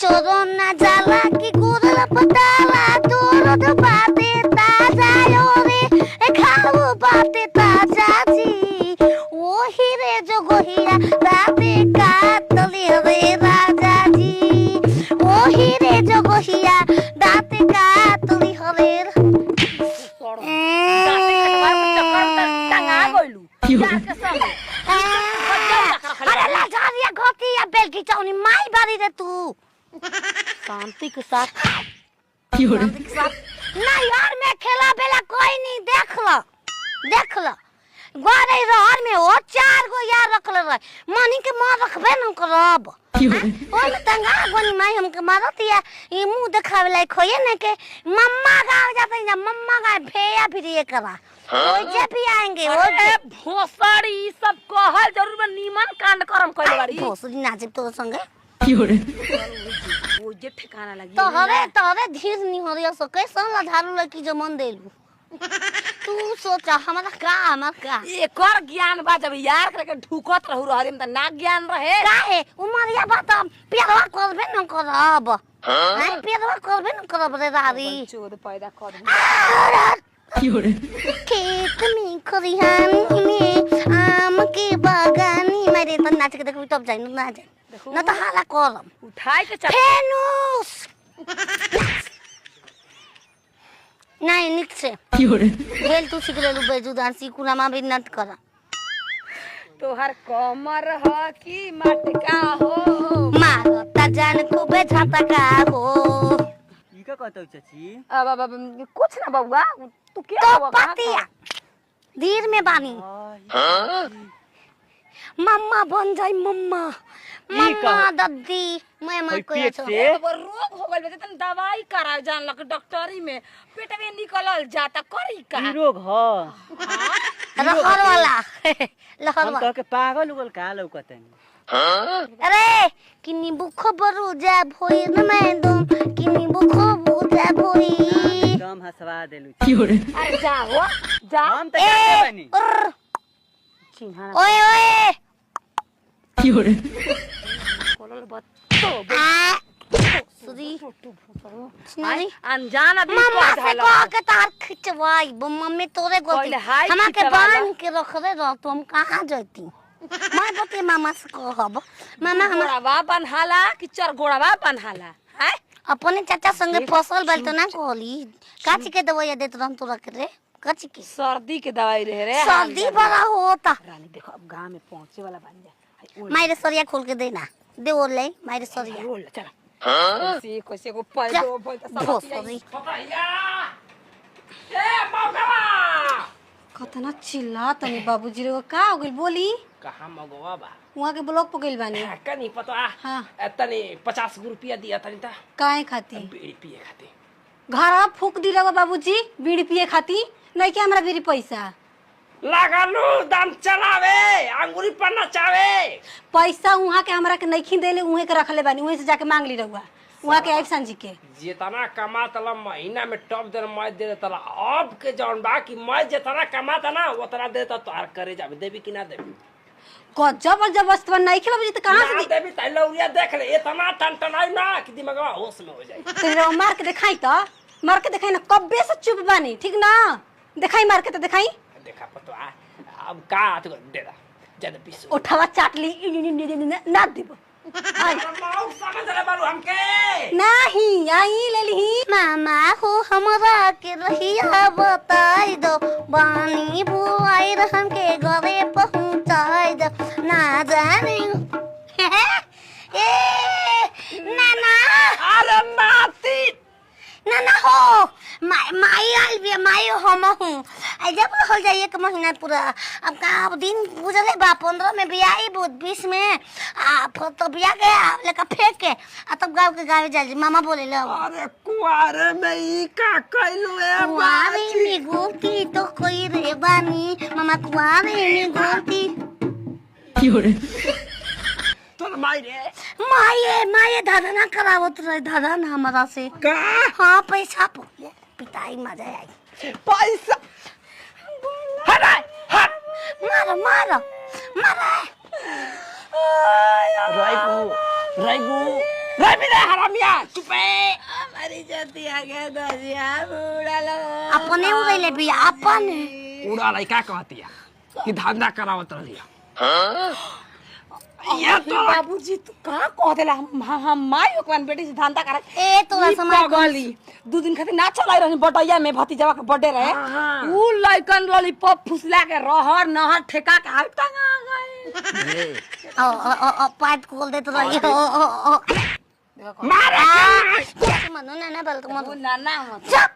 चोरो ना जाला की गुरल पताला दूर बाते ताजा रे खाऊ बाते ताजा जी वो हीरे जो गोहिया दाते काटली रे राजा जी वो हीरे जो गोहिया दाते काटली रे अरे लाजारिया घोटी या बेल की चौनी माई बारी रे तू शांति के साथ ना यार मैं खेला बेला कोई नहीं देख लो गोरे रहर में वो 4 गो यार रखल रहे मनी के मार रखबे न करब ओ में तंगा गोनी माई हमके मारतिया ई मुंह देखावे लाई खोये न के मम्मा गाँव जाते ना मम्मा गाँव भेया फिर ये करा ओ जे भी आएंगे वो भोसड़ी सब कहल जरूर नीमन कांड करम कइले बाड़ी भोसड़ी नाचिब तो संगे वो जे ठिकाना लगी तोरे धीर नहीं हो रिया सो कैसन लाधारू लड़की जो मन देलू तू सोचा हमारा का एक और ज्ञान बा जब यार करके ढुकत रहू रहरी में त ना ज्ञान रहे काहे उमरिया बात पेरवा करबे न करब हैं पेरवा करबे न करब रे रारी चोद पैदा कर खेत में खरिहानी में आम के बागानी मेरे तो नाच के देखबी तब जाई ना जाई न तो हाला करम उठाई के चल फेनुस नहीं निक से भेल तू सीख लेलू बेजुदान सीखुना मां भी नत कर तोहर कमर ह की मटका हो मारो ता जान खूबे झटका हो ई का कहत चाची अब कुछ ना बउआ तू क्या तो पतिया धीर में बानी मम्मा बन जाई मम्मा दद्दी मैं मत कोई छो रोग हो गइल त दवाई करा जान लक डॉक्टरी में पेट में निकलल जाता करी का ई रोग ह लहर वाला लहर हम वाला तो के पागल उगल का लौकतनी अरे कि नींबू खबरू जा भोई न मैं दो कि नींबू खबरू जा भोई एकदम हंसवा देलू अरे जा हो जा हम त जाते बनी चिन्हा ओए ओए कोलल बत्तो सुरी नहीं अनजान आदमी मम्मा से कह के तार खिंचवाई मम्मी तोरे गोती हमा के बांध के रखले रह तो हम कहां जती मैं बते मामा से कहब मामा हमरा गोड़वा बनहाला कि चर गोड़वा बनहाला है अपने चाचा संगे फसल बैल तो ना कहली काची के दवाई देत रहम तोरा के रे काची के सर्दी के दवाई रहे रे सर्दी बड़ा होता रानी देखो अब गांव में पहुंचे वाला बन जा मारे सरिया खोल के देना दे और ले मारे सरिया रोल चल कैसे कैसे को पैदो बोल त बहुत सॉरी ए मौगवा कतना चिल्ला तनी बाबूजी रे का हो गइल बोली कहां मौगवा बा वहां के ब्लॉक पे गइल बानी कनी पता हां तनी 50 रुपया दिया तनी ता काहे खाती बीड़ी पिए खाती घर फूक दी रहो बाबूजी बीड़ी पिए खाती नहीं के हमरा बीड़ी पैसा लगालू दाम चलावे अंगूरी पर नचावे पैसा वहां के हमरा के नहीं देले उहे के रखले बानी उहे से जाके मांग ली रहुआ वहां के आइब सांझी के जितना कमातला महीना में टॉप देर मैं दे देतला अब के जौन बा कि मैं जितना कमाता ना उतना देता तोहार करे जाबे देबी कि ना देबी गजब जबरदस्त नहीं के बाबूजी त कहां ना से देबी त लौरिया देख ले इतना टनटनाई ना कि दिमागवा होश में हो जाई तेरे मार के दिखाई त मार के दिखाई ना कब्बे से चुप बानी ठीक ना दिखाई मार के त दिखाई देखा पतो अब का तो दे दा ज्यादा पीस उठावा चाट ली ना देबो आई माऊ समझ ले बालू हमके नहीं आई ले ली मामा हो हमरा के रहिया बताई दो बानी बुआई रहम के घरे पहुंचाई दो ना जाने ए नाना अरे नाती नाना हो माई आइल भी माई हम हूँ जब हो जाए 1 महीना पूरा अब का अब दिन गुजरे बा 15 में भी आई 20 में फिर तो बिया गया लेकर फेंक के तब गाँव के गाँव जाए मामा बोले लो अरे कुआरे में ई का कइलू ए कुआरे में गोती तो कोई रे बानी मामा कुआरे में गोती तोर माई रे माये दादा ना करावत रहे दादा ना हमारा से का हाँ पैसा पिताई मजा आई पैसा हटा हट मारो राइगो रे मेरे हरामिया चुपे हमारी जतिया के दसिया उड़ालो अपने उड़ैले बिया अपने उड़ा लाई का कहती है कि धंधा करावत रहिया ये तो बाबूजी तू कहाँ कह देला हम माई ओकवन बेटी से धंधा करे ए तोरा समय गली 2 दिन खातिर ना चलाई रहनी बटैया में भतीजवा के बर्थडे रहे ऊ लइकन लॉलीपॉप फुसला के रहर नहर ठेका के हाथ टंगा गए ओ पाइप खोल दे तो रही ओ मारे मनो ना बोल तुम वो नाना मत चुप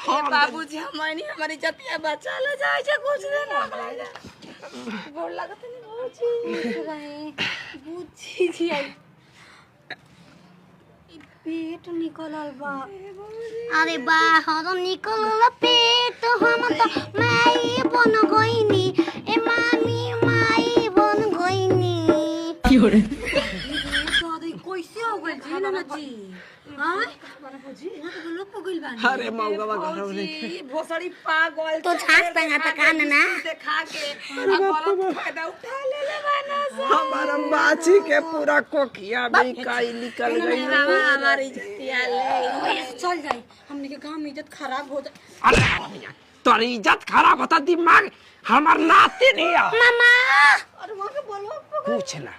हे बाबूजी हमारी जतिया बचा ले जाए छे कुछ दिन हमरा गोड़ लागत नहीं बाबूजी बूझी जी आई पेट निकलल बा अरे बाहर निकलल पेट हम तो माई बन गईनी ए मामी माई बन गईनी कैसे हो गइल जी नाना जी हां बाबूजी ना तो लोग पगल बानी अरे मौगवा घर में जी भोसड़ी पागल तो छाछ तंगा त कान ना खा के गलत फायदा उठा ले बाना हमारा माछी के पूरा कोखिया भी काई निकल गई हमारी जतिया ले चल जाई हमने के गांव में इज्जत खराब हो जाए अरे हरामिया तोरी इज्जत खराब होता दिमाग हमार नाते नहीं आ मामा और वहां के बोलो कुछ ना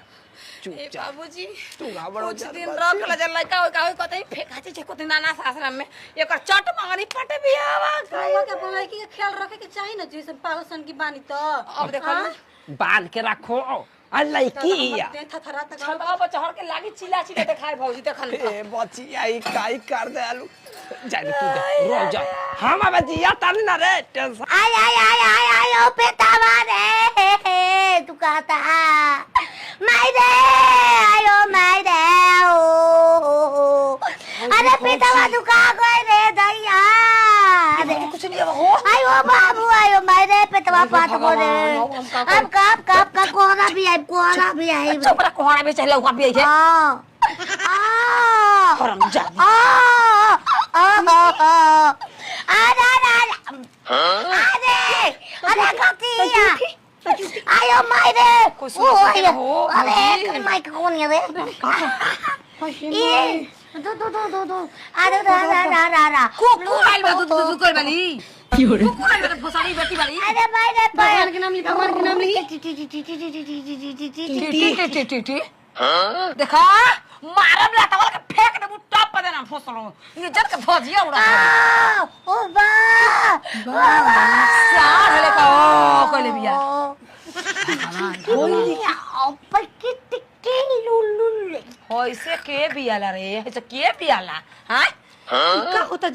ए चुपचाप बाबूजी तू घबराओ कुछ दिन रख ल जल लइका हो काई कतई फेंका छे कतई नाना सासरा में एकर चट मंगनी पटे भी आवा काई के अपन लइकी के ख्याल रखे के चाहिए ना जैसे पागलसन की बानी तो अब देखो बांध के रखो अल्लाह की या थथरा तक छलवा पर चढ़ के लागी चिला चिले देखाय भौजी देखन ए बची आई काई कर दे आलू जाने तू जा रो जा हम अब जिया तन ना रे टेंशन आय ओ पेटावा रे तू कहता माई रे आयो माई रे ओ अरे पेटावा तू कहाँ गए रे दैया कुछ नहीं हो आयो बाबू आयो माई रे पेटवा पात गो रे अब कब का कोहरा भी आई चुप रह कोहरा में चले उका भी है हराम जा अरे कतिया आयो माई रे ओ आयो अरे माई कौन है रे ये दो अरे रा कुकुर में तू कर बनी कुकुर में भोसड़ी बेटी वाली अरे माई रे भगवान के नाम ली देखा मारम लाता वाला के फेंक दे टॉप पे देना फसलो ये जट के भजिया उड़ा ओ बा सार हले का ओ कहले बिया होइसे के बियाला रे ऐसे के बियाला हां का होता